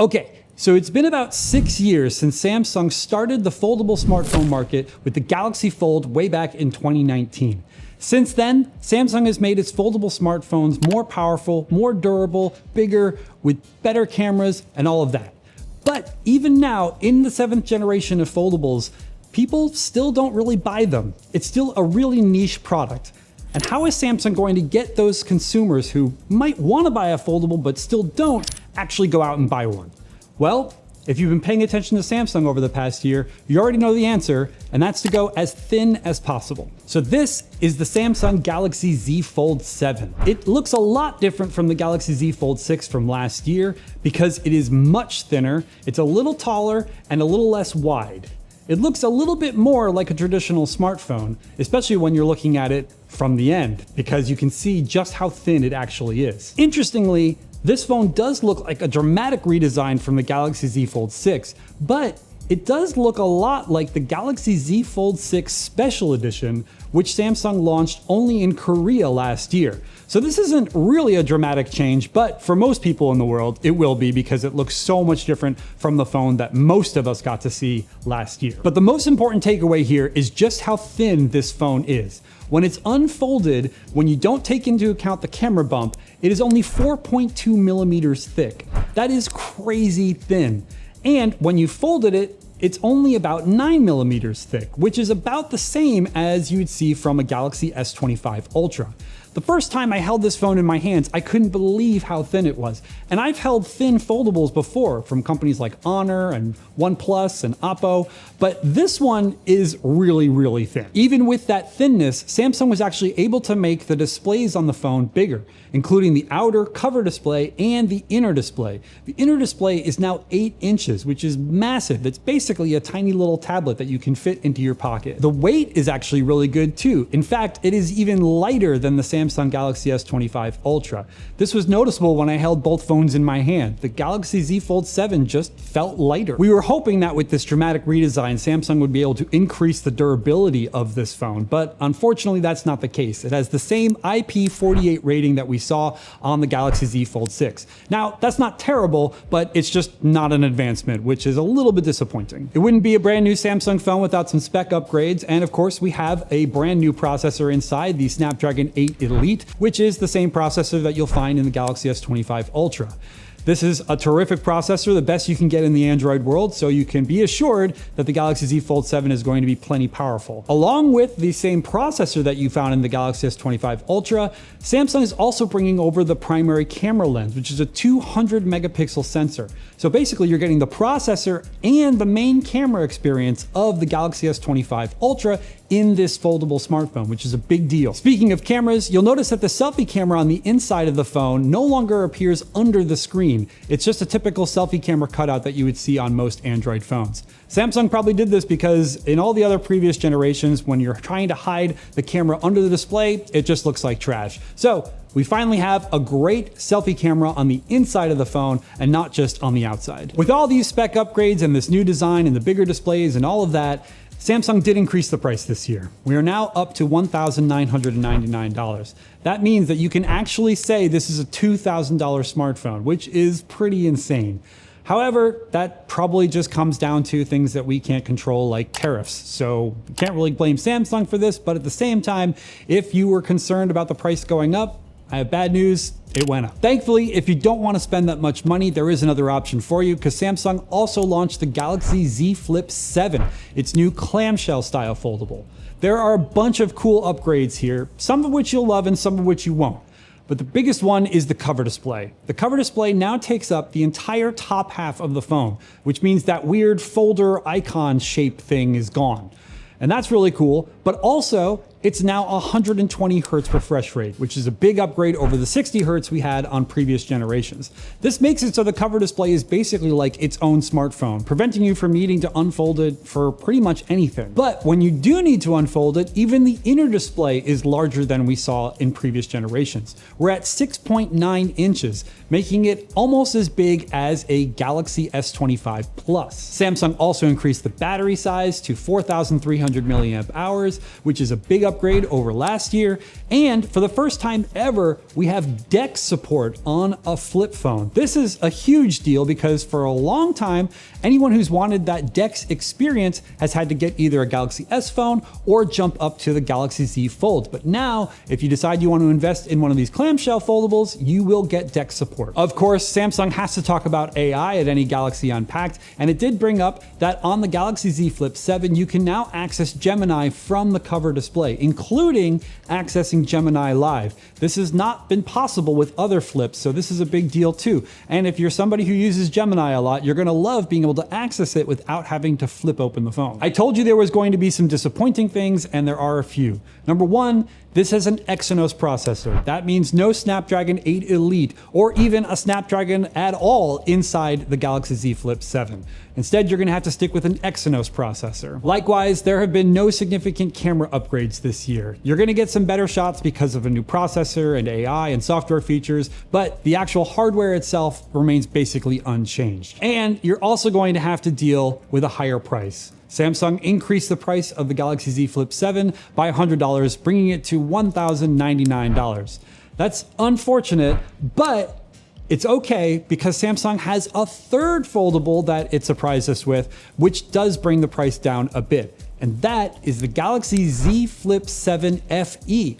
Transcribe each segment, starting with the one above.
Okay, so it's been about 6 years since Samsung started the foldable smartphone market with the Galaxy Fold way back in 2019. Since then, Samsung has made its foldable smartphones more powerful, more durable, bigger, with better cameras and all of that. But even now, in the 7th generation of foldables, people still don't really buy them. It's still a really niche product. And how is Samsung going to get those consumers who might want to buy a foldable but still don't actually go out and buy one? Well, if you've been paying attention to Samsung over the past year, you already know the answer, and that's to go as thin as possible. So this is the Samsung Galaxy Z Fold 7. It looks a lot different from the Galaxy Z Fold 6 from last year because it is much thinner, it's a little taller, and a little less wide. It looks a little bit more like a traditional smartphone, especially when you're looking at it from the end, because you can see just how thin it actually is. Interestingly, this phone does look like a dramatic redesign from the Galaxy Z Fold 6, but it does look a lot like the Galaxy Z Fold 6 Special Edition, which Samsung launched only in Korea last year. So this isn't really a dramatic change, but for most people in the world, it will be because it looks so much different from the phone that most of us got to see last year. But the most important takeaway here is just how thin this phone is. When it's unfolded, when you don't take into account the camera bump, it is only 4.2 millimeters thick. That is crazy thin. And when you folded it, it's only about 9 millimeters thick, which is about the same as you'd see from a Galaxy S25 Ultra. The first time I held this phone in my hands, I couldn't believe how thin it was. And I've held thin foldables before from companies like Honor and OnePlus and Oppo, but this one is really, really thin. Even with that thinness, Samsung was actually able to make the displays on the phone bigger, including the outer cover display and the inner display. The inner display is now 8 inches, which is massive. It's basically a tiny little tablet that you can fit into your pocket. The weight is actually really good too. In fact, it is even lighter than the Samsung Galaxy S25 Ultra. This was noticeable when I held both phones in my hand. The Galaxy Z Fold 7 just felt lighter. We were hoping that with this dramatic redesign, Samsung would be able to increase the durability of this phone, but unfortunately that's not the case. It has the same IP48 rating that we saw on the Galaxy Z Fold 6. Now, that's not terrible, but it's just not an advancement, which is a little bit disappointing. It wouldn't be a brand new Samsung phone without some spec upgrades, and of course we have a brand new processor inside, the Snapdragon 8 Elite, which is the same processor that you'll find in the Galaxy S25 Ultra. This is a terrific processor, the best you can get in the Android world, so you can be assured that the Galaxy Z Fold 7 is going to be plenty powerful. Along with the same processor that you found in the Galaxy S25 Ultra, Samsung is also bringing over the primary camera lens, which is a 200 megapixel sensor. So basically you're getting the processor and the main camera experience of the Galaxy S25 Ultra in this foldable smartphone, which is a big deal. Speaking of cameras, you'll notice that the selfie camera on the inside of the phone no longer appears under the screen. It's just a typical selfie camera cutout that you would see on most Android phones. Samsung probably did this because in all the other previous generations, when you're trying to hide the camera under the display, it just looks like trash. So we finally have a great selfie camera on the inside of the phone and not just on the outside. With all these spec upgrades and this new design and the bigger displays and all of that, Samsung did increase the price this year. We are now up to $1,999. That means that you can actually say this is a $2,000 smartphone, which is pretty insane. However, that probably just comes down to things that we can't control, like tariffs. So we can't really blame Samsung for this, but at the same time, if you were concerned about the price going up, I have bad news, it went up. Thankfully, if you don't want to spend that much money, there is another option for you because Samsung also launched the Galaxy Z Flip 7, its new clamshell style foldable. There are a bunch of cool upgrades here, some of which you'll love and some of which you won't. But the biggest one is the cover display. The cover display now takes up the entire top half of the phone, which means that weird folder icon shape thing is gone. And that's really cool, but also it's now 120 Hz refresh rate, which is a big upgrade over the 60 Hz we had on previous generations. This makes it so the cover display is basically like its own smartphone, preventing you from needing to unfold it for pretty much anything. But when you do need to unfold it, even the inner display is larger than we saw in previous generations. We're at 6.9 inches, making it almost as big as a Galaxy S25 Plus. Samsung also increased the battery size to 4,300 milliamp hours, which is a big upgrade over last year. And for the first time ever, we have DeX support on a flip phone. This is a huge deal because for a long time, anyone who's wanted that DeX experience has had to get either a Galaxy S phone or jump up to the Galaxy Z Fold. But now, if you decide you want to invest in one of these clamshell foldables, you will get DeX support. Of course, Samsung has to talk about AI at any Galaxy Unpacked, and it did bring up that on the Galaxy Z Flip 7, you can now access Gemini from the cover display, including accessing Gemini Live. This has not been possible with other flips, so this is a big deal too. And if you're somebody who uses Gemini a lot, you're gonna love being able to access it without having to flip open the phone. I told you there was going to be some disappointing things, and there are a few. Number one, this has an Exynos processor. That means no Snapdragon 8 Elite or even a Snapdragon at all inside the Galaxy Z Flip 7. Instead, you're gonna have to stick with an Exynos processor. Likewise, there have been no significant camera upgrades this year. You're gonna get some better shots because of a new processor and AI and software features, but the actual hardware itself remains basically unchanged. And you're also going to have to deal with a higher price. Samsung increased the price of the Galaxy Z Flip 7 by $100, bringing it to $1,099. That's unfortunate, but it's okay because Samsung has a third foldable that it surprised us with, which does bring the price down a bit. And that is the Galaxy Z Flip 7 FE.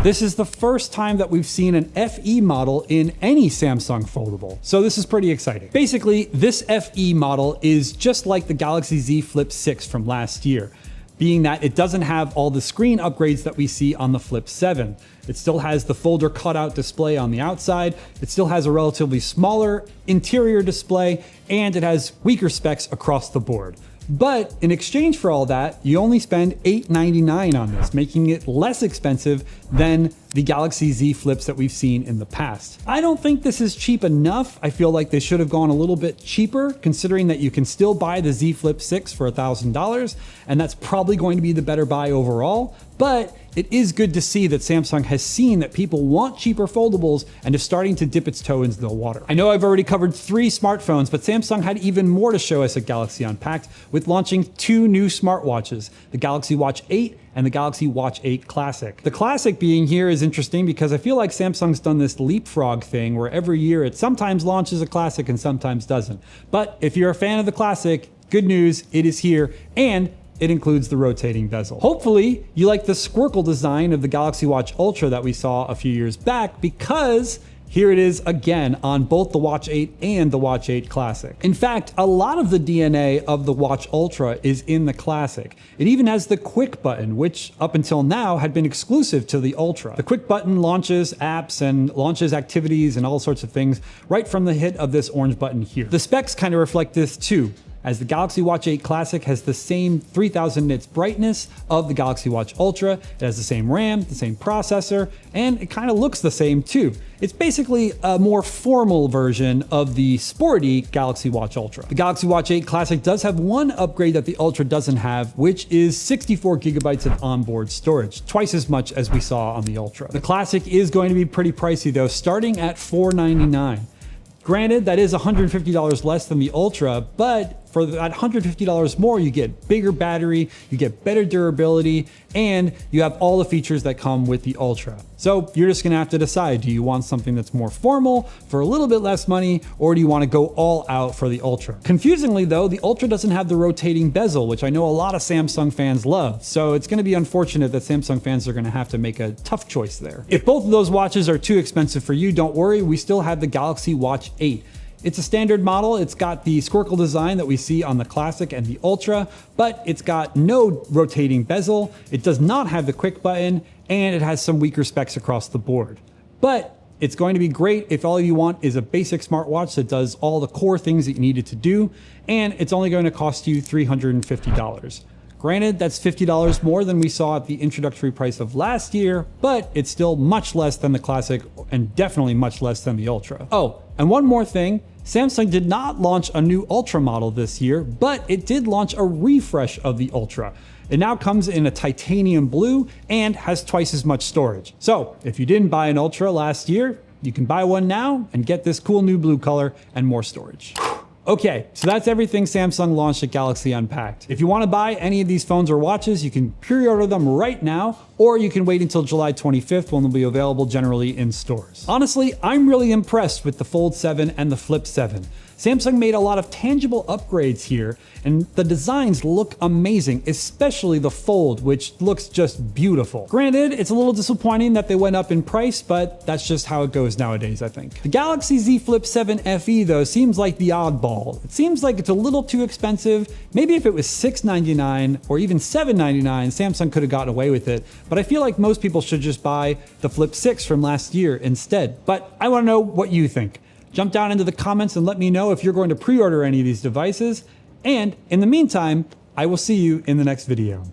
This is the first time that we've seen an FE model in any Samsung foldable, so this is pretty exciting. Basically, this FE model is just like the Galaxy Z Flip 6 from last year, being that it doesn't have all the screen upgrades that we see on the Flip 7. It still has the folder cutout display on the outside, it still has a relatively smaller interior display, and it has weaker specs across the board. But in exchange for all that, you only spend $899 on this, making it less expensive than the Galaxy Z Flips that we've seen in the past. I don't think this is cheap enough. I feel like they should have gone a little bit cheaper, considering that you can still buy the Z Flip 6 for $1,000, and that's probably going to be the better buy overall. But it is good to see that Samsung has seen that people want cheaper foldables and is starting to dip its toe into the water. I know I've already covered 3 smartphones, but Samsung had even more to show us at Galaxy Unpacked with launching 2 new smartwatches, the Galaxy Watch 8 and the Galaxy Watch 8 Classic. The Classic being here is interesting because I feel like Samsung's done this leapfrog thing where every year it sometimes launches a Classic and sometimes doesn't. But if you're a fan of the Classic, good news, it is here, and it includes the rotating bezel. Hopefully, you like the squircle design of the Galaxy Watch Ultra that we saw a few years back, because here it is again on both the Watch 8 and the Watch 8 Classic. In fact, a lot of the DNA of the Watch Ultra is in the Classic. It even has the quick button, which up until now had been exclusive to the Ultra. The quick button launches apps and launches activities and all sorts of things right from the hit of this orange button here. The specs kind of reflect this too, as the Galaxy Watch 8 Classic has the same 3000 nits brightness of the Galaxy Watch Ultra. It has the same RAM, the same processor, and it kind of looks the same too. It's basically a more formal version of the sporty Galaxy Watch Ultra. The Galaxy Watch 8 Classic does have one upgrade that the Ultra doesn't have, which is 64 gigabytes of onboard storage, twice as much as we saw on the Ultra. The Classic is going to be pretty pricey though, starting at $499. Granted, that is $150 less than the Ultra, but for that $150 more, you get bigger battery, you get better durability, and you have all the features that come with the Ultra. So you're just gonna have to decide, do you want something that's more formal for a little bit less money, or do you wanna go all out for the Ultra? Confusingly though, the Ultra doesn't have the rotating bezel, which I know a lot of Samsung fans love. So it's gonna be unfortunate that Samsung fans are gonna have to make a tough choice there. If both of those watches are too expensive for you, don't worry, we still have the Galaxy Watch 8. It's a standard model. It's got the squircle design that we see on the Classic and the Ultra, but it's got no rotating bezel. It does not have the quick button, and it has some weaker specs across the board. But it's going to be great if all you want is a basic smartwatch that does all the core things that you need it to do, and it's only going to cost you $350. Granted, that's $50 more than we saw at the introductory price of last year, but it's still much less than the Classic and definitely much less than the Ultra. Oh, and one more thing, Samsung did not launch a new Ultra model this year, but it did launch a refresh of the Ultra. It now comes in a titanium blue and has twice as much storage. So if you didn't buy an Ultra last year, you can buy one now and get this cool new blue color and more storage. Okay, so that's everything Samsung launched at Galaxy Unpacked. If you want to buy any of these phones or watches, you can pre-order them right now, or you can wait until July 25th when they'll be available generally in stores. Honestly, I'm really impressed with the Fold 7 and the Flip 7. Samsung made a lot of tangible upgrades here, and the designs look amazing, especially the Fold, which looks just beautiful. Granted, it's a little disappointing that they went up in price, but that's just how it goes nowadays, I think. The Galaxy Z Flip 7 FE, though, seems like the oddball. It seems like it's a little too expensive. Maybe if it was $699 or even $799, Samsung could have gotten away with it, but I feel like most people should just buy the Flip 6 from last year instead. But I want to know what you think. Jump down into the comments and let me know if you're going to pre-order any of these devices. And in the meantime, I will see you in the next video.